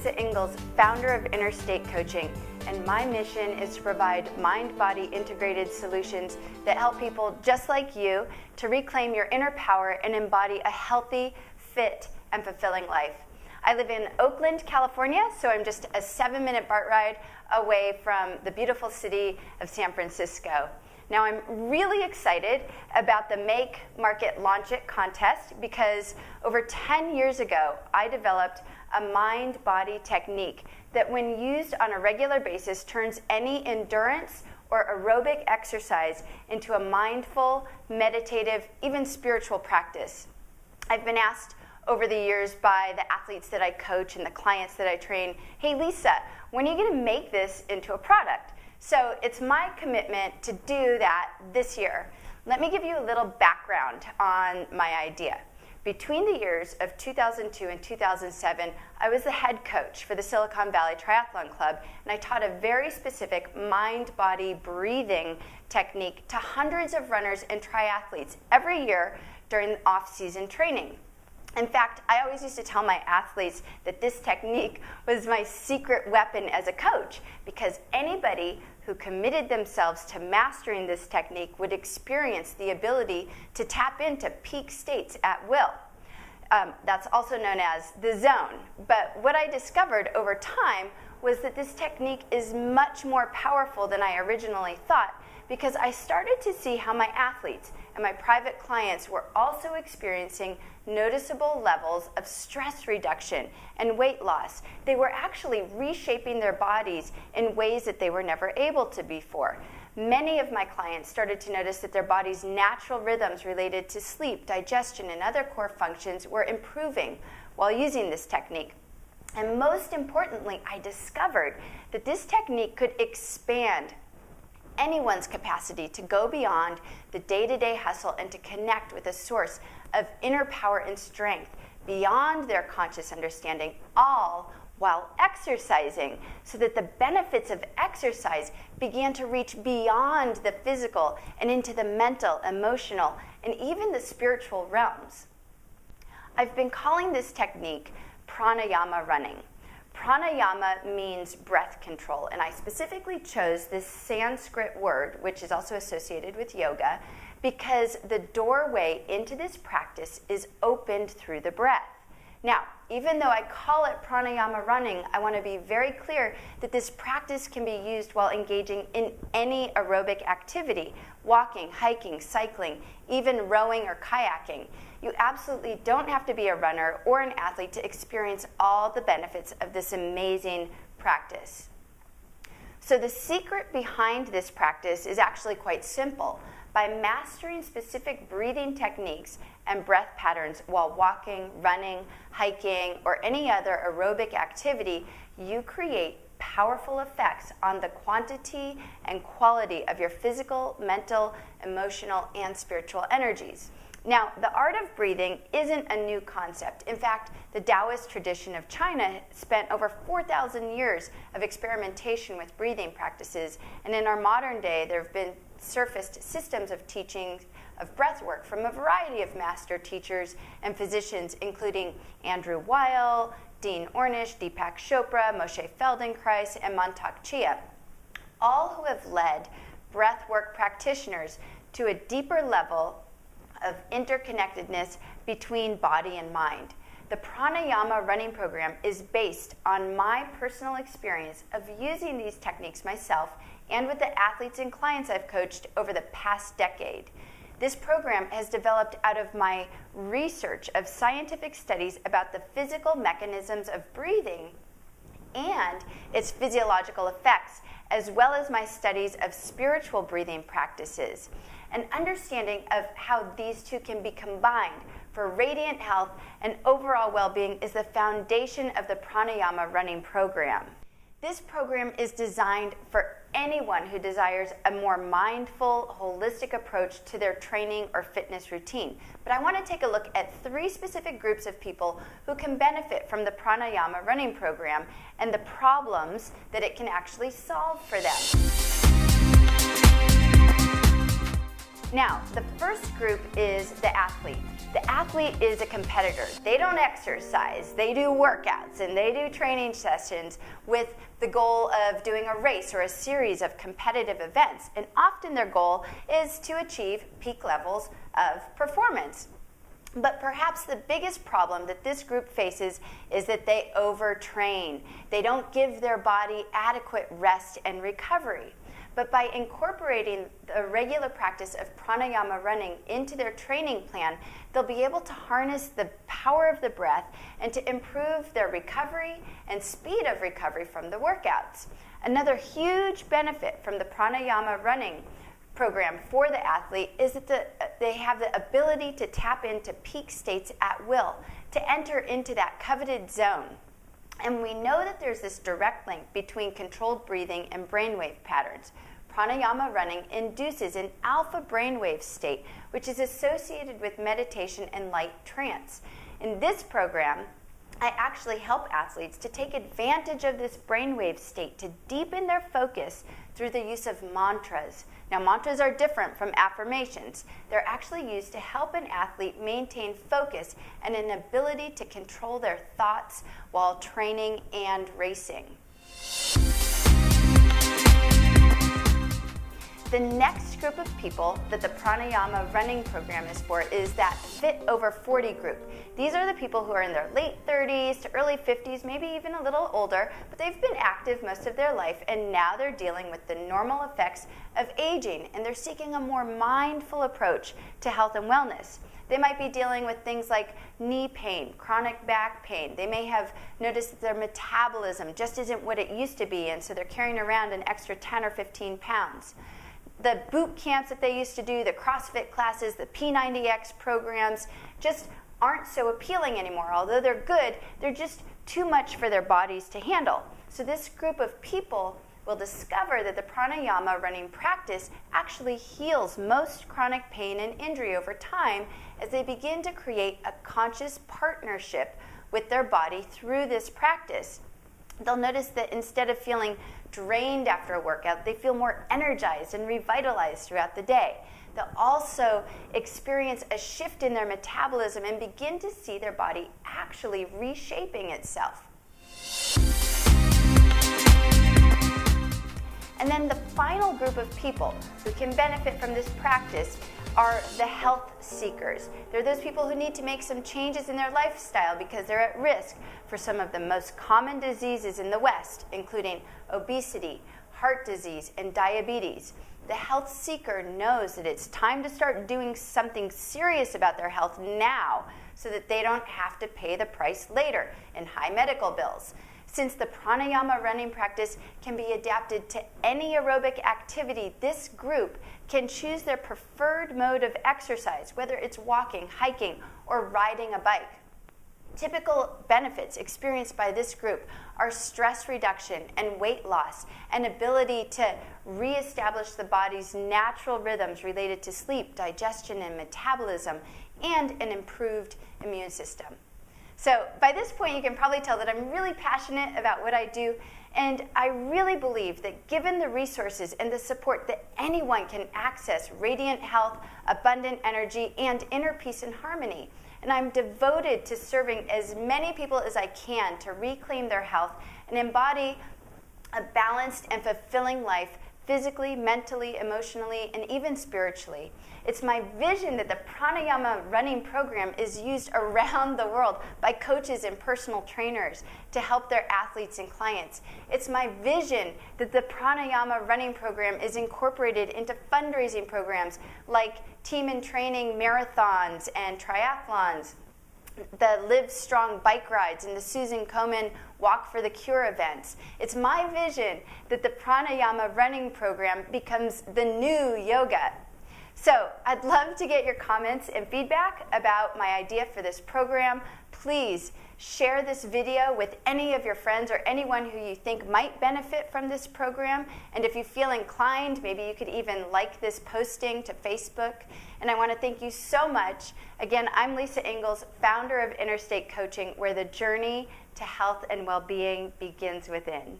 Lisa Engles, founder of Interstate Coaching, and my mission is to provide mind-body integrated solutions that help people just like you to reclaim your inner power and embody a healthy, fit, and fulfilling life. I live in Oakland, California, so I'm just a 7-minute BART ride away from the beautiful city of San Francisco. Now, I'm really excited about the Make, Market, Launch It contest because over 10 years ago, I developed a mind-body technique that when used on a regular basis turns any endurance or aerobic exercise into a mindful, meditative, even spiritual practice. I've been asked over the years by the athletes that I coach and the clients that I train, hey Lisa, when are you going to make this into a product? So it's my commitment to do that this year. Let me give you a little background on my idea. Between the years of 2002 and 2007, I was the head coach for the Silicon Valley Triathlon Club, and I taught a very specific mind-body breathing technique to hundreds of runners and triathletes every year during off-season training. In fact, I always used to tell my athletes that this technique was my secret weapon as a coach because anybody who committed themselves to mastering this technique would experience the ability to tap into peak states at will. That's also known as the zone. But what I discovered over time was that this technique is much more powerful than I originally thought because I started to see how my athletes and my private clients were also experiencing noticeable levels of stress reduction and weight loss. They were actually reshaping their bodies in ways that they were never able to before. Many of my clients started to notice that their body's natural rhythms related to sleep, digestion, and other core functions were improving while using this technique. And most importantly, I discovered that this technique could expand anyone's capacity to go beyond the day-to-day hustle and to connect with a source of inner power and strength beyond their conscious understanding, all while exercising, so that the benefits of exercise began to reach beyond the physical and into the mental, emotional, and even the spiritual realms. I've been calling this technique Pranayama running. Pranayama means breath control, and I specifically chose this Sanskrit word, which is also associated with yoga, because the doorway into this practice is opened through the breath. Now, even though I call it pranayama running, I want to be very clear that this practice can be used while engaging in any aerobic activity, walking, hiking, cycling, even rowing or kayaking. You absolutely don't have to be a runner or an athlete to experience all the benefits of this amazing practice. So the secret behind this practice is actually quite simple. By mastering specific breathing techniques and breath patterns while walking, running, hiking, or any other aerobic activity, you create powerful effects on the quantity and quality of your physical, mental, emotional, and spiritual energies. Now, the art of breathing isn't a new concept. In fact, the Taoist tradition of China spent over 4,000 years of experimentation with breathing practices, and in our modern day, there have been surfaced systems of teaching of breath work from a variety of master teachers and physicians, including Andrew Weil, Dean Ornish, Deepak Chopra, Moshe Feldenkrais, and Mantak Chia, all who have led breath work practitioners to a deeper level of interconnectedness between body and mind. The Pranayama Running Program is based on my personal experience of using these techniques myself and with the athletes and clients I've coached over the past decade. This program has developed out of my research of scientific studies about the physical mechanisms of breathing and its physiological effects, as well as my studies of spiritual breathing practices. An understanding of how these two can be combined for radiant health and overall well-being is the foundation of the Pranayama Running Program. This program is designed for anyone who desires a more mindful, holistic approach to their training or fitness routine. But I want to take a look at 3 specific groups of people who can benefit from the Pranayama Running Program and the problems that it can actually solve for them. Now, the first group is the athlete. The athlete is a competitor. They don't exercise, they do workouts and they do training sessions with the goal of doing a race or a series of competitive events. And often their goal is to achieve peak levels of performance. But perhaps the biggest problem that this group faces is that they overtrain. They don't give their body adequate rest and recovery. But by incorporating the regular practice of pranayama running into their training plan, they'll be able to harness the power of the breath and to improve their recovery and speed of recovery from the workouts. Another huge benefit from the pranayama running program for the athlete is that they have the ability to tap into peak states at will, to enter into that coveted zone. And we know that there's this direct link between controlled breathing and brainwave patterns. Pranayama running induces an alpha brainwave state, which is associated with meditation and light trance. In this program, I actually help athletes to take advantage of this brainwave state to deepen their focus through the use of mantras. Now, mantras are different from affirmations. They're actually used to help an athlete maintain focus and an ability to control their thoughts while training and racing. The next group of people that the Pranayama Running Program is for is that Fit Over 40 group. These are the people who are in their late 30s to early 50s, maybe even a little older, but they've been active most of their life, and now they're dealing with the normal effects of aging, and they're seeking a more mindful approach to health and wellness. They might be dealing with things like knee pain, chronic back pain. They may have noticed that their metabolism just isn't what it used to be, and so they're carrying around an extra 10 or 15 pounds. The boot camps that they used to do, the CrossFit classes, the P90X programs just aren't so appealing anymore. Although they're good, they're just too much for their bodies to handle. So this group of people will discover that the pranayama running practice actually heals most chronic pain and injury over time as they begin to create a conscious partnership with their body through this practice. They'll notice that instead of feeling drained after a workout, they feel more energized and revitalized throughout the day. They'll also experience a shift in their metabolism and begin to see their body actually reshaping itself. And then the final group of people who can benefit from this practice are the health seekers. They're those people who need to make some changes in their lifestyle because they're at risk for some of the most common diseases in the West, including obesity, heart disease, and diabetes. The health seeker knows that it's time to start doing something serious about their health now so that they don't have to pay the price later in high medical bills. Since the pranayama running practice can be adapted to any aerobic activity, this group can choose their preferred mode of exercise, whether it's walking, hiking, or riding a bike. Typical benefits experienced by this group are stress reduction and weight loss, and ability to reestablish the body's natural rhythms related to sleep, digestion, and metabolism, and an improved immune system. So by this point, you can probably tell that I'm really passionate about what I do, and I really believe that given the resources and the support that anyone can access radiant health, abundant energy, and inner peace and harmony. And I'm devoted to serving as many people as I can to reclaim their health and embody a balanced and fulfilling life physically, mentally, emotionally, and even spiritually. It's my vision that the Pranayama Running Program is used around the world by coaches and personal trainers to help their athletes and clients. It's my vision that the Pranayama Running Program is incorporated into fundraising programs like team and training marathons and triathlons, the Live Strong bike rides, and the Susan Komen Walk for the Cure events. It's my vision that the Pranayama Running Program becomes the new yoga. So I'd love to get your comments and feedback about my idea for this program. Please share this video with any of your friends or anyone who you think might benefit from this program. And if you feel inclined, maybe you could even like this posting to Facebook. And I want to thank you so much. Again, I'm Lisa Engles, founder of Interstate Coaching, where the journey to health and well-being begins within.